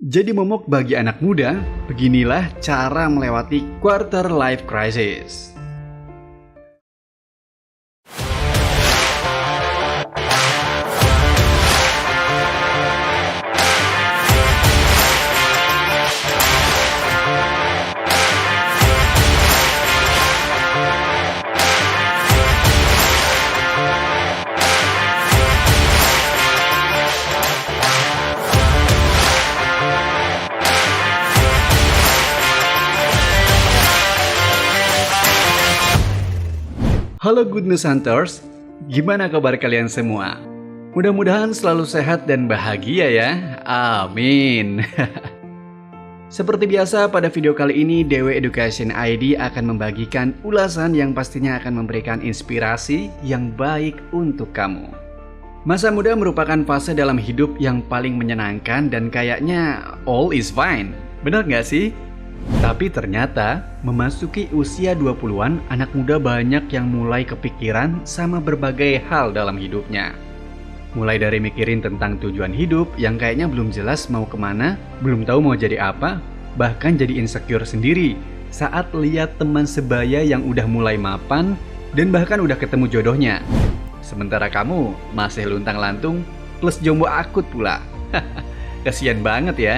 Jadi momok bagi anak muda, beginilah cara melewati quarter life crisis. Halo Goodness Hunters, gimana kabar kalian semua? Mudah-mudahan selalu sehat dan bahagia ya, amin. Seperti biasa pada video kali ini Dewe Education ID akan membagikan ulasan yang pastinya akan memberikan inspirasi yang baik untuk kamu. Masa muda merupakan fase dalam hidup yang paling menyenangkan dan kayaknya all is fine, benar nggak sih? Tapi ternyata memasuki usia 20-an, anak muda banyak yang mulai kepikiran sama berbagai hal dalam hidupnya. Mulai dari mikirin tentang tujuan hidup yang kayaknya belum jelas mau kemana, belum tahu mau jadi apa, bahkan jadi insecure sendiri saat lihat teman sebaya yang udah mulai mapan dan bahkan udah ketemu jodohnya. Sementara kamu masih luntang-lantung plus jomblo akut pula. Kasian banget ya.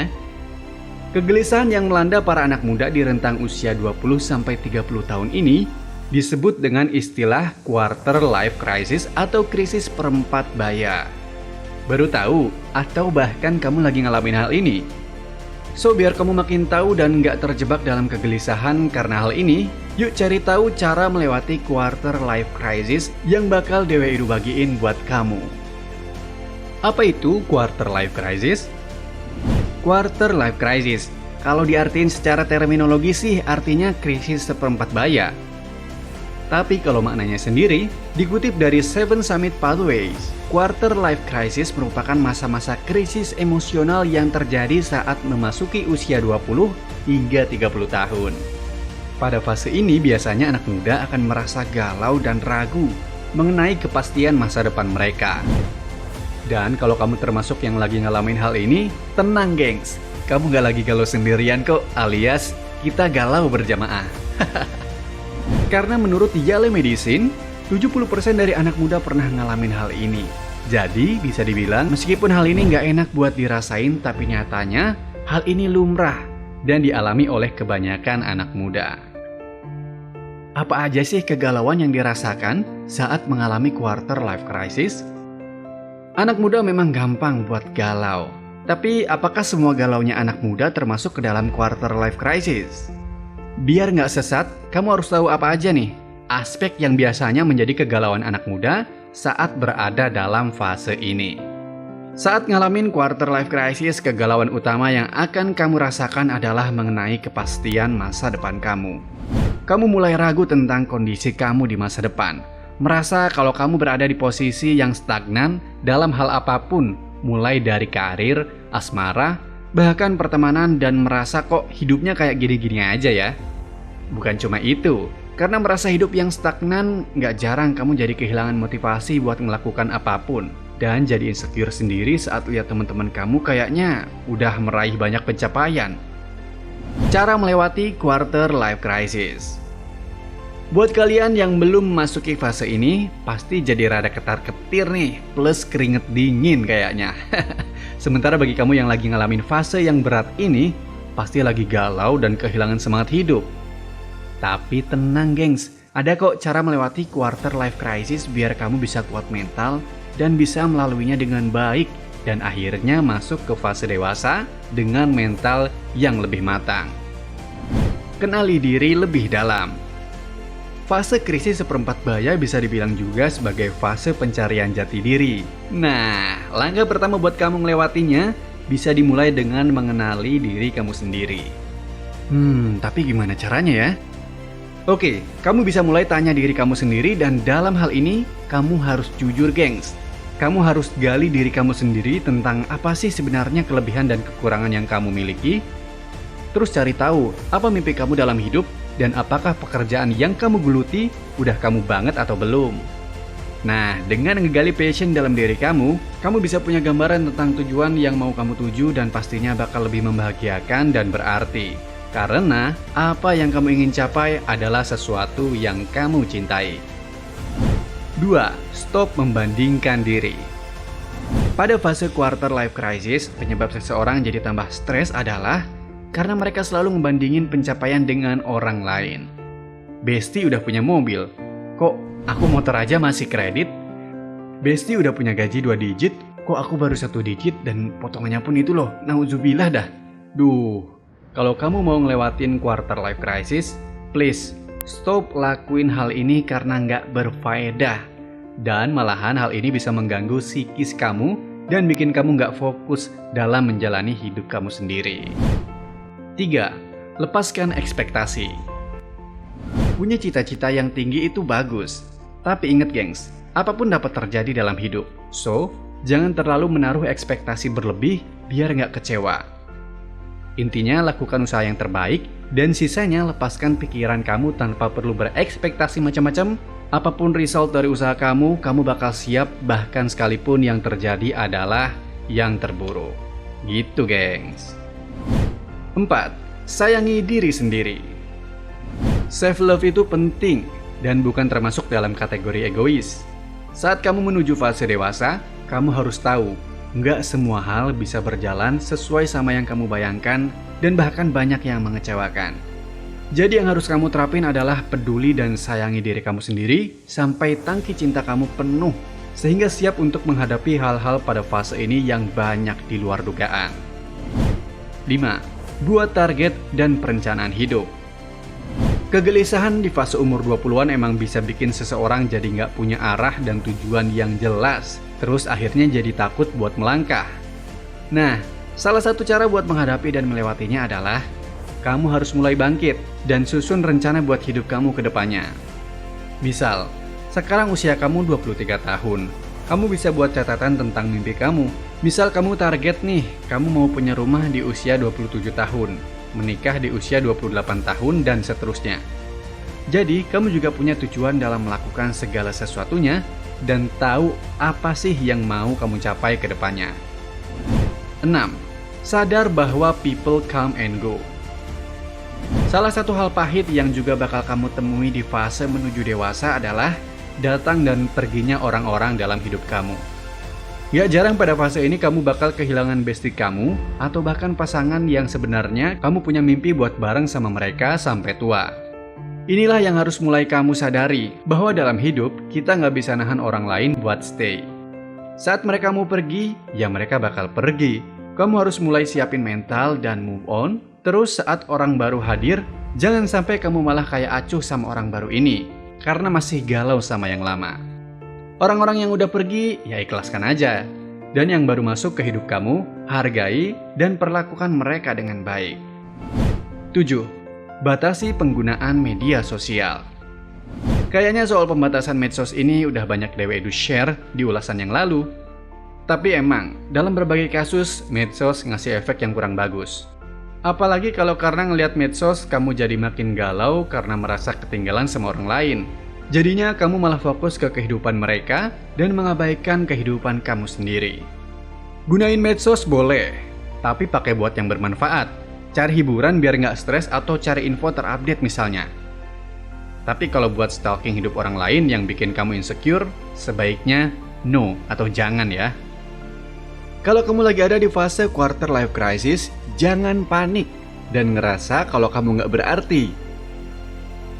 Kegelisahan yang melanda para anak muda di rentang usia 20-30 tahun ini disebut dengan istilah quarter life crisis atau krisis perempat baya. Baru tahu atau bahkan kamu lagi ngalamin hal ini? So biar kamu makin tahu dan nggak terjebak dalam kegelisahan karena hal ini, yuk cari tahu cara melewati quarter life crisis yang bakal Dewe Edu bagiin buat kamu. Apa itu quarter life crisis? Quarter life crisis, kalau diartiin secara terminologi sih artinya krisis seperempat baya. Tapi kalau maknanya sendiri, dikutip dari Seven Summit Pathways, quarter life crisis merupakan masa-masa krisis emosional yang terjadi saat memasuki usia 20 hingga 30 tahun. Pada fase ini biasanya anak muda akan merasa galau dan ragu mengenai kepastian masa depan mereka. Dan kalau kamu termasuk yang lagi ngalamin hal ini, tenang gengs, kamu gak lagi galau sendirian kok, alias kita galau berjamaah. Karena menurut Yale Medicine, 70% dari anak muda pernah ngalamin hal ini. Jadi bisa dibilang meskipun hal ini gak enak buat dirasain, tapi nyatanya hal ini lumrah dan dialami oleh kebanyakan anak muda. Apa aja sih kegalauan yang dirasakan saat mengalami quarter life crisis? Anak muda memang gampang buat galau. Tapi apakah semua galaunya anak muda termasuk ke dalam quarter life crisis? Biar nggak sesat, kamu harus tahu apa aja nih aspek yang biasanya menjadi kegalauan anak muda saat berada dalam fase ini. Saat ngalamin quarter life crisis, kegalauan utama yang akan kamu rasakan adalah mengenai kepastian masa depan kamu. Kamu mulai ragu tentang kondisi kamu di masa depan. Merasa kalau kamu berada di posisi yang stagnan dalam hal apapun, mulai dari karir, asmara, bahkan pertemanan, dan merasa kok hidupnya kayak gini-gini aja ya. Bukan cuma itu, karena merasa hidup yang stagnan, gak jarang kamu jadi kehilangan motivasi buat melakukan apapun, dan jadi insecure sendiri saat lihat teman-teman kamu kayaknya udah meraih banyak pencapaian. Cara melewati quarter life crisis. Buat kalian yang belum memasuki fase ini, pasti jadi rada ketar-ketir nih, plus keringet dingin kayaknya. Sementara bagi kamu yang lagi ngalamin fase yang berat ini, pasti lagi galau dan kehilangan semangat hidup. Tapi tenang gengs, ada kok cara melewati quarter life crisis biar kamu bisa kuat mental dan bisa melaluinya dengan baik dan akhirnya masuk ke fase dewasa dengan mental yang lebih matang. Kenali diri lebih dalam. Fase krisis seperempat baya bisa dibilang juga sebagai fase pencarian jati diri. Nah, langkah pertama buat kamu melewatinya bisa dimulai dengan mengenali diri kamu sendiri. Tapi gimana caranya ya? Oke, kamu bisa mulai tanya diri kamu sendiri dan dalam hal ini, kamu harus jujur gengs. Kamu harus gali diri kamu sendiri tentang apa sih sebenarnya kelebihan dan kekurangan yang kamu miliki. Terus cari tahu apa mimpi kamu dalam hidup dan apakah pekerjaan yang kamu geluti udah kamu banget atau belum. Nah, dengan ngegali passion dalam diri kamu bisa punya gambaran tentang tujuan yang mau kamu tuju dan pastinya bakal lebih membahagiakan dan berarti. Karena apa yang kamu ingin capai adalah sesuatu yang kamu cintai. 2. Stop membandingkan diri. Pada fase quarter life crisis, penyebab seseorang jadi tambah stres adalah karena mereka selalu membandingin pencapaian dengan orang lain. Besti udah punya mobil, kok aku motor aja masih kredit? Besti udah punya gaji 2 digit, kok aku baru 1 digit dan potongannya pun itu loh, nauzubillah dah. Duh, kalau kamu mau ngelewatin quarter life crisis, please stop lakuin hal ini karena nggak berfaedah. Dan malahan hal ini bisa mengganggu psikis kamu dan bikin kamu nggak fokus dalam menjalani hidup kamu sendiri. 3. Lepaskan ekspektasi. Punya cita-cita yang tinggi itu bagus, tapi inget gengs, apapun dapat terjadi dalam hidup. So, jangan terlalu menaruh ekspektasi berlebih biar nggak kecewa. Intinya lakukan usaha yang terbaik dan sisanya lepaskan pikiran kamu tanpa perlu berekspektasi macam-macam. Apapun result dari usaha kamu bakal siap bahkan sekalipun yang terjadi adalah yang terburuk. Gitu gengs. 4. Sayangi diri sendiri. Self love itu penting dan bukan termasuk dalam kategori egois. Saat kamu menuju fase dewasa, kamu harus tahu nggak semua hal bisa berjalan sesuai sama yang kamu bayangkan dan bahkan banyak yang mengecewakan. Jadi yang harus kamu terapin adalah peduli dan sayangi diri kamu sendiri sampai tangki cinta kamu penuh sehingga siap untuk menghadapi hal-hal pada fase ini yang banyak di luar dugaan. 5. Buat target dan perencanaan hidup. Kegelisahan di fase umur 20-an emang bisa bikin seseorang jadi nggak punya arah dan tujuan yang jelas, terus akhirnya jadi takut buat melangkah. Nah, salah satu cara buat menghadapi dan melewatinya adalah kamu harus mulai bangkit dan susun rencana buat hidup kamu ke depannya. Misal, sekarang usia kamu 23 tahun. Kamu bisa buat catatan tentang mimpi kamu. Misal kamu target nih, kamu mau punya rumah di usia 27 tahun, menikah di usia 28 tahun, dan seterusnya. Jadi, kamu juga punya tujuan dalam melakukan segala sesuatunya dan tahu apa sih yang mau kamu capai ke depannya. 6. Sadar bahwa people come and go. Salah satu hal pahit yang juga bakal kamu temui di fase menuju dewasa adalah datang dan perginya orang-orang dalam hidup kamu. Gak jarang pada fase ini kamu bakal kehilangan bestie kamu atau bahkan pasangan yang sebenarnya kamu punya mimpi buat bareng sama mereka sampai tua. Inilah yang harus mulai kamu sadari bahwa dalam hidup kita gak bisa nahan orang lain buat stay. Saat mereka mau pergi, ya mereka bakal pergi. Kamu harus mulai siapin mental dan move on. Terus saat orang baru hadir, jangan sampai kamu malah kayak acuh sama orang baru ini karena masih galau sama yang lama. Orang-orang yang udah pergi, ya ikhlaskan aja. Dan yang baru masuk ke hidup kamu, hargai dan perlakukan mereka dengan baik. 7. Batasi penggunaan media sosial. Kayaknya soal pembatasan medsos ini udah banyak Dewa Edu share di ulasan yang lalu. Tapi emang, dalam berbagai kasus, medsos ngasih efek yang kurang bagus. Apalagi kalau karena ngelihat medsos, kamu jadi makin galau karena merasa ketinggalan sama orang lain. Jadinya kamu malah fokus ke kehidupan mereka dan mengabaikan kehidupan kamu sendiri. Gunain medsos boleh, tapi pakai buat yang bermanfaat. Cari hiburan biar nggak stres atau cari info terupdate misalnya. Tapi kalau buat stalking hidup orang lain yang bikin kamu insecure, sebaiknya no atau jangan ya. Kalau kamu lagi ada di fase quarter life crisis, jangan panik dan ngerasa kalau kamu nggak berarti.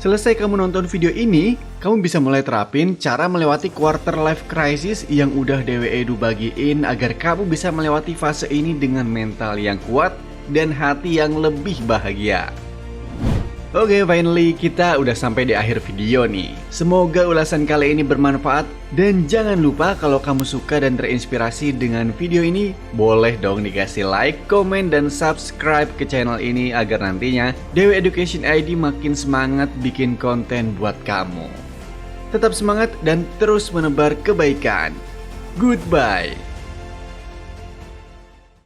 Selesai kamu nonton video ini, kamu bisa mulai terapin cara melewati quarter life crisis yang udah Dewa Edu bagiin agar kamu bisa melewati fase ini dengan mental yang kuat dan hati yang lebih bahagia. Oke, finally kita udah sampai di akhir video nih. Semoga ulasan kali ini bermanfaat dan jangan lupa kalau kamu suka dan terinspirasi dengan video ini, boleh dong dikasih like, komen, dan subscribe ke channel ini agar nantinya Dewa Education ID makin semangat bikin konten buat kamu. Tetap semangat dan terus menebar kebaikan. Goodbye.